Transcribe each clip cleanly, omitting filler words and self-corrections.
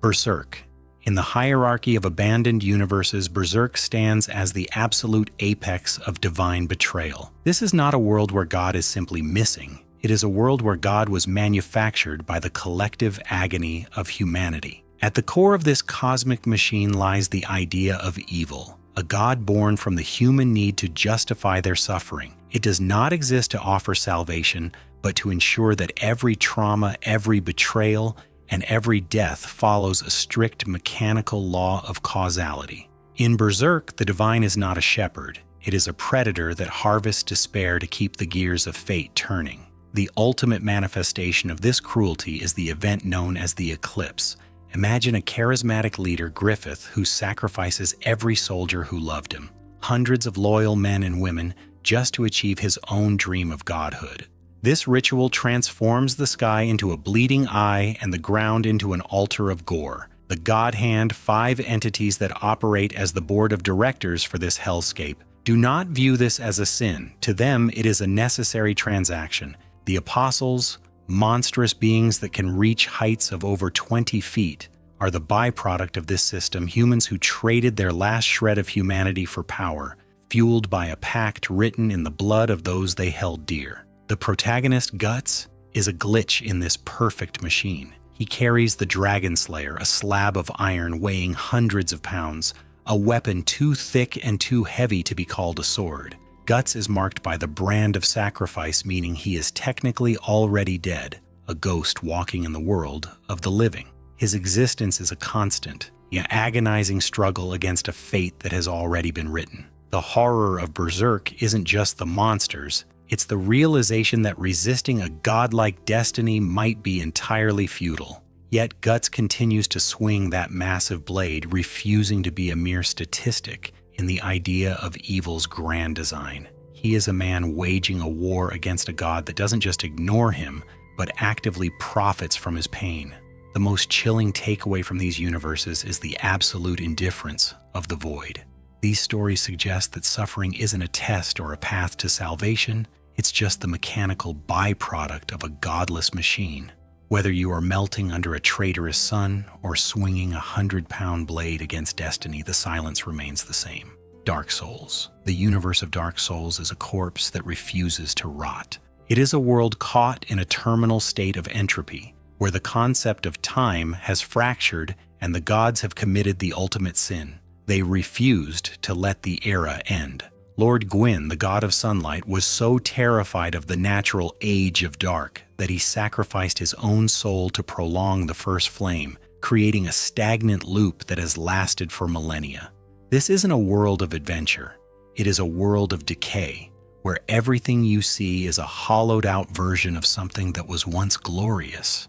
Berserk. In the hierarchy of abandoned universes, Berserk stands as the absolute apex of divine betrayal. This is not a world where God is simply missing. It is a world where God was manufactured by the collective agony of humanity. At the core of this cosmic machine lies the idea of evil, a God born from the human need to justify their suffering. It does not exist to offer salvation, but to ensure that every trauma, every betrayal, and every death follows a strict mechanical law of causality. In Berserk, the divine is not a shepherd. It is a predator that harvests despair to keep the gears of fate turning. The ultimate manifestation of this cruelty is the event known as the eclipse. Imagine a charismatic leader, Griffith, who sacrifices every soldier who loved him, hundreds of loyal men and women, just to achieve his own dream of godhood. This ritual transforms the sky into a bleeding eye and the ground into an altar of gore. The God Hand, 5 entities that operate as the board of directors for this hellscape, do not view this as a sin. To them, it is a necessary transaction. The apostles, monstrous beings that can reach heights of over 20 feet, are the byproduct of this system, humans who traded their last shred of humanity for power, fueled by a pact written in the blood of those they held dear. The protagonist, Guts, is a glitch in this perfect machine. He carries the Dragon Slayer, a slab of iron weighing hundreds of pounds, a weapon too thick and too heavy to be called a sword. Guts is marked by the brand of sacrifice, meaning he is technically already dead, a ghost walking in the world of the living. His existence is a constant, yet agonizing struggle against a fate that has already been written. The horror of Berserk isn't just the monsters, it's the realization that resisting a godlike destiny might be entirely futile. Yet Guts continues to swing that massive blade, refusing to be a mere statistic in the idea of evil's grand design. He is a man waging a war against a god that doesn't just ignore him, but actively profits from his pain. The most chilling takeaway from these universes is the absolute indifference of the void. These stories suggest that suffering isn't a test or a path to salvation, it's just the mechanical byproduct of a godless machine. Whether you are melting under a traitorous sun or swinging a 100-pound blade against destiny, the silence remains the same. Dark Souls. The universe of Dark Souls is a corpse that refuses to rot. It is a world caught in a terminal state of entropy, where the concept of time has fractured and the gods have committed the ultimate sin. They refused to let the era end. Lord Gwyn, the god of sunlight, was so terrified of the natural age of dark that he sacrificed his own soul to prolong the first flame, creating a stagnant loop that has lasted for millennia. This isn't a world of adventure. It is a world of decay, where everything you see is a hollowed-out version of something that was once glorious.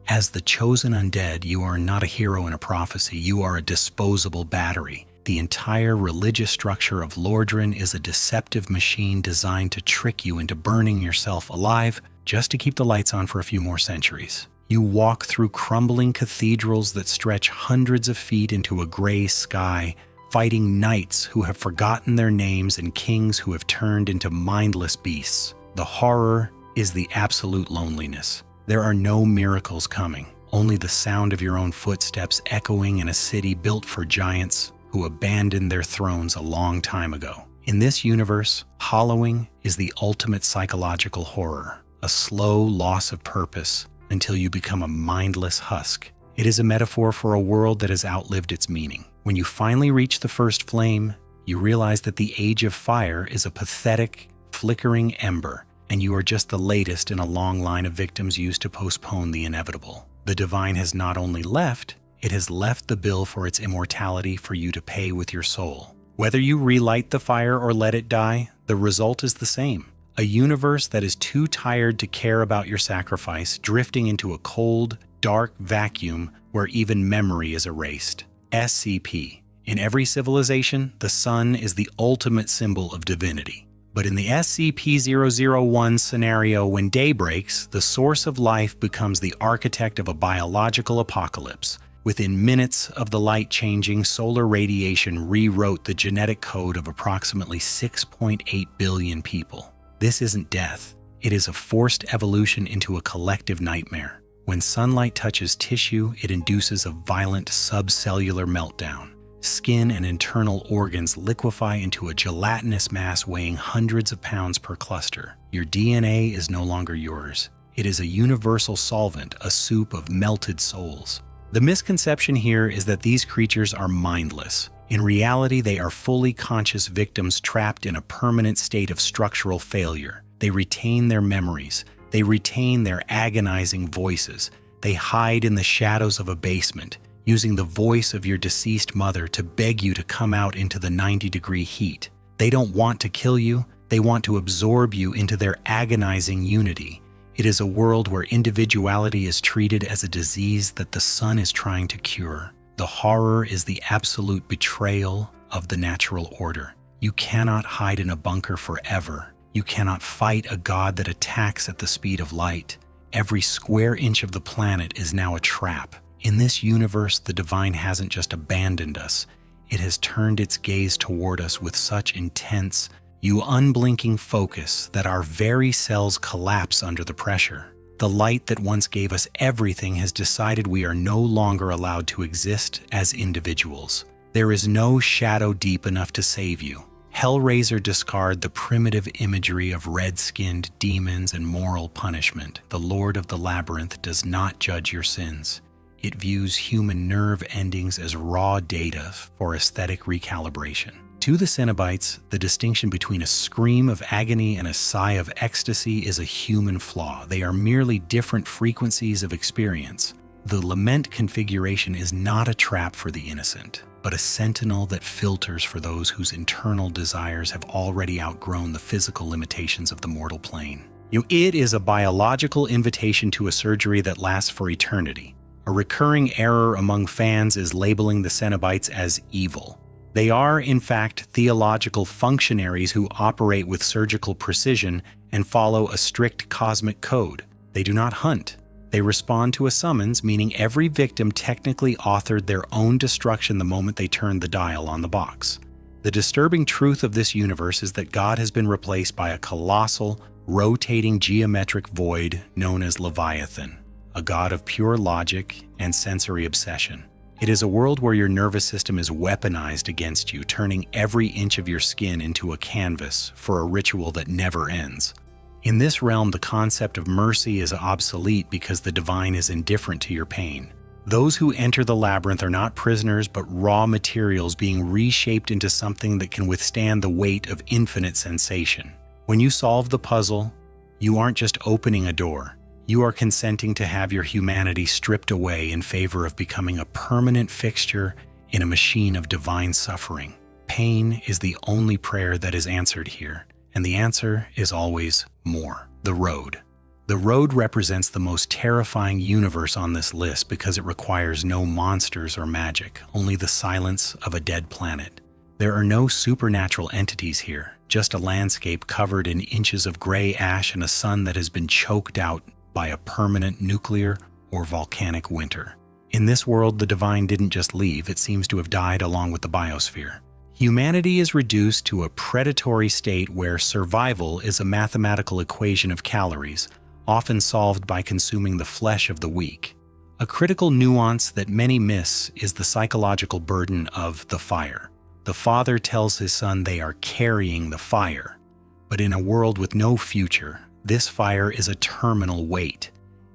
As the chosen undead, you are not a hero in a prophecy, you are a disposable battery. The entire religious structure of Lordran is a deceptive machine designed to trick you into burning yourself alive just to keep the lights on for a few more centuries. You walk through crumbling cathedrals that stretch hundreds of feet into a gray sky, fighting knights who have forgotten their names and kings who have turned into mindless beasts. The horror is the absolute loneliness. There are no miracles coming, only the sound of your own footsteps echoing in a city built for giants who abandoned their thrones a long time ago. In this universe, hollowing is the ultimate psychological horror, a slow loss of purpose until you become a mindless husk. It is a metaphor for a world that has outlived its meaning. When you finally reach the first flame, you realize that the age of fire is a pathetic, flickering ember, and you are just the latest in a long line of victims used to postpone the inevitable. The divine has not only left, it has left the bill for its immortality for you to pay with your soul. Whether you relight the fire or let it die, the result is the same. A universe that is too tired to care about your sacrifice, drifting into a cold, dark vacuum where even memory is erased. SCP. In every civilization, the sun is the ultimate symbol of divinity. But in the SCP-001 scenario, when day breaks, the source of life becomes the architect of a biological apocalypse. Within minutes of the light changing, solar radiation rewrote the genetic code of approximately 6.8 billion people. This isn't death. It is a forced evolution into a collective nightmare. When sunlight touches tissue, it induces a violent subcellular meltdown. Skin and internal organs liquefy into a gelatinous mass weighing hundreds of pounds per cluster. Your DNA is no longer yours. It is a universal solvent, a soup of melted souls. The misconception here is that these creatures are mindless. In reality, they are fully conscious victims trapped in a permanent state of structural failure. They retain their memories. They retain their agonizing voices. They hide in the shadows of a basement, using the voice of your deceased mother to beg you to come out into the 90-degree heat. They don't want to kill you. They want to absorb you into their agonizing unity. It is a world where individuality is treated as a disease that the sun is trying to cure. The horror is the absolute betrayal of the natural order. You cannot hide in a bunker forever. You cannot fight a god that attacks at the speed of light. Every square inch of the planet is now a trap. In this universe, the divine hasn't just abandoned us. It has turned its gaze toward us with such intense, unblinking focus that our very cells collapse under the pressure. The light that once gave us everything has decided we are no longer allowed to exist as individuals. There is no shadow deep enough to save you. Hellraiser discard the primitive imagery of red-skinned demons and moral punishment. The Lord of the Labyrinth does not judge your sins. It views human nerve endings as raw data for aesthetic recalibration. To the Cenobites, the distinction between a scream of agony and a sigh of ecstasy is a human flaw. They are merely different frequencies of experience. The lament configuration is not a trap for the innocent, but a sentinel that filters for those whose internal desires have already outgrown the physical limitations of the mortal plane. It is a biological invitation to a surgery that lasts for eternity. A recurring error among fans is labeling the Cenobites as evil. They are, in fact, theological functionaries who operate with surgical precision and follow a strict cosmic code. They do not hunt. They respond to a summons, meaning every victim technically authored their own destruction the moment they turned the dial on the box. The disturbing truth of this universe is that God has been replaced by a colossal, rotating geometric void known as Leviathan, a god of pure logic and sensory obsession. It is a world where your nervous system is weaponized against you, turning every inch of your skin into a canvas for a ritual that never ends. In this realm, the concept of mercy is obsolete because the divine is indifferent to your pain. Those who enter the labyrinth are not prisoners, but raw materials being reshaped into something that can withstand the weight of infinite sensation. When you solve the puzzle, you aren't just opening a door. You are consenting to have your humanity stripped away in favor of becoming a permanent fixture in a machine of divine suffering. Pain is the only prayer that is answered here, and the answer is always more. The Road. The Road represents the most terrifying universe on this list because it requires no monsters or magic, only the silence of a dead planet. There are no supernatural entities here, just a landscape covered in inches of gray ash and a sun that has been choked out by a permanent nuclear or volcanic winter. In this world, the divine didn't just leave, it seems to have died along with the biosphere. Humanity is reduced to a predatory state where survival is a mathematical equation of calories, often solved by consuming the flesh of the weak. A critical nuance that many miss is the psychological burden of the fire. The father tells his son they are carrying the fire, but in a world with no future, this fire is a terminal weight.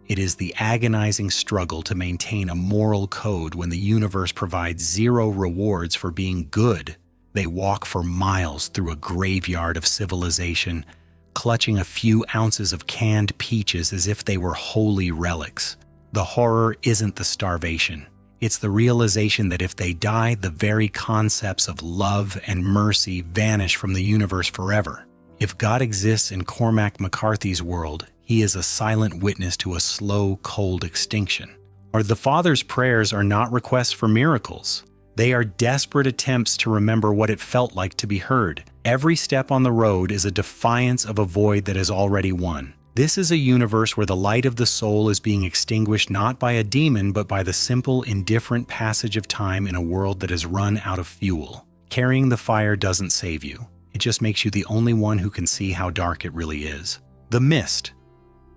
It is the agonizing struggle to maintain a moral code when the universe provides zero rewards for being good. They walk for miles through a graveyard of civilization, clutching a few ounces of canned peaches as if they were holy relics. The horror isn't the starvation. It's the realization that if they die, the very concepts of love and mercy vanish from the universe forever. If God exists in Cormac McCarthy's world, he is a silent witness to a slow, cold extinction. Or the Father's prayers are not requests for miracles. They are desperate attempts to remember what it felt like to be heard. Every step on the road is a defiance of a void that has already won. This is a universe where the light of the soul is being extinguished not by a demon, but by the simple, indifferent passage of time in a world that has run out of fuel. Carrying the fire doesn't save you. It just makes you the only one who can see how dark it really is. The Mist.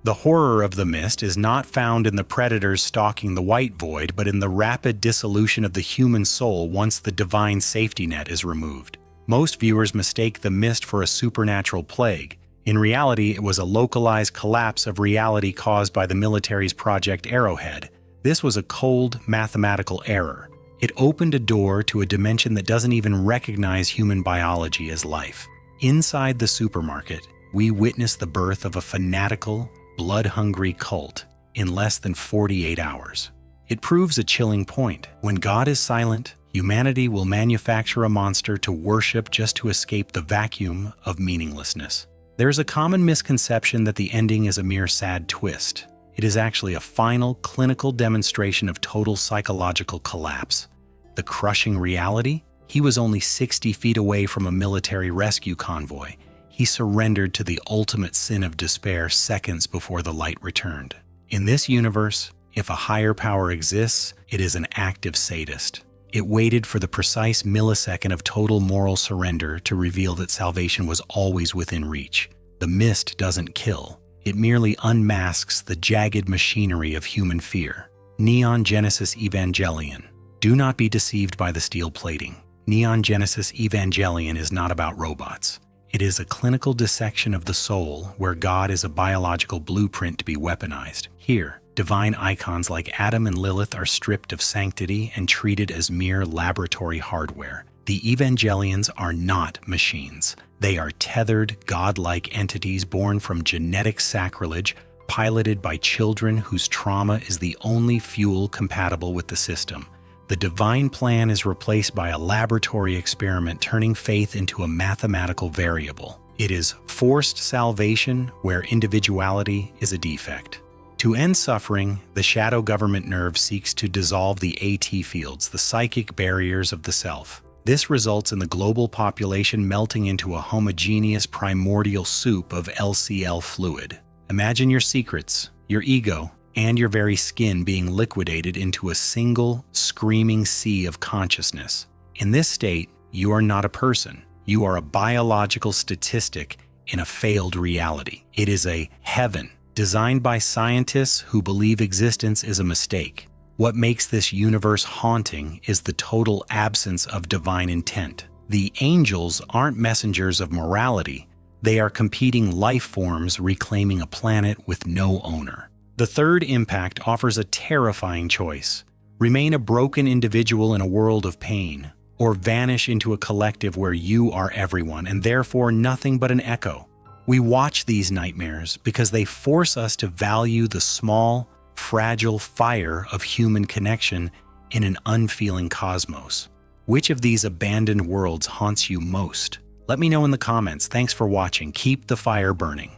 The horror of the mist is not found in the predators stalking the white void, but in the rapid dissolution of the human soul once the divine safety net is removed. Most viewers mistake the mist for a supernatural plague. In reality, it was a localized collapse of reality caused by the military's Project Arrowhead. This was a cold, mathematical error. It opened a door to a dimension that doesn't even recognize human biology as life. Inside the supermarket, we witness the birth of a fanatical, blood-hungry cult in less than 48 hours. It proves a chilling point. When God is silent, humanity will manufacture a monster to worship just to escape the vacuum of meaninglessness. There is a common misconception that the ending is a mere sad twist. It is actually a final, clinical demonstration of total psychological collapse. The crushing reality? He was only 60 feet away from a military rescue convoy. He surrendered to the ultimate sin of despair seconds before the light returned. In this universe, if a higher power exists, it is an active sadist. It waited for the precise millisecond of total moral surrender to reveal that salvation was always within reach. The mist doesn't kill. It merely unmasks the jagged machinery of human fear. Neon Genesis Evangelion. Do not be deceived by the steel plating. Neon Genesis Evangelion is not about robots. It is a clinical dissection of the soul where God is a biological blueprint to be weaponized. Here, divine icons like Adam and Lilith are stripped of sanctity and treated as mere laboratory hardware. The Evangelions are not machines. They are tethered, godlike entities born from genetic sacrilege, piloted by children whose trauma is the only fuel compatible with the system. The divine plan is replaced by a laboratory experiment, turning faith into a mathematical variable. It is forced salvation where individuality is a defect. To end suffering, the shadow government nerve seeks to dissolve the AT fields, the psychic barriers of the self. This results in the global population melting into a homogeneous primordial soup of LCL fluid. Imagine your secrets, your ego, and your very skin being liquidated into a single, screaming sea of consciousness. In this state, you are not a person. You are a biological statistic in a failed reality. It is a heaven designed by scientists who believe existence is a mistake. What makes this universe haunting is the total absence of divine intent. The angels aren't messengers of morality. They are competing life forms reclaiming a planet with no owner. The third impact offers a terrifying choice. Remain a broken individual in a world of pain, or vanish into a collective where you are everyone and therefore nothing but an echo. We watch these nightmares because they force us to value the small, fragile fire of human connection in an unfeeling cosmos. Which of these abandoned worlds haunts you most? Let me know in the comments. Thanks for watching. Keep the fire burning.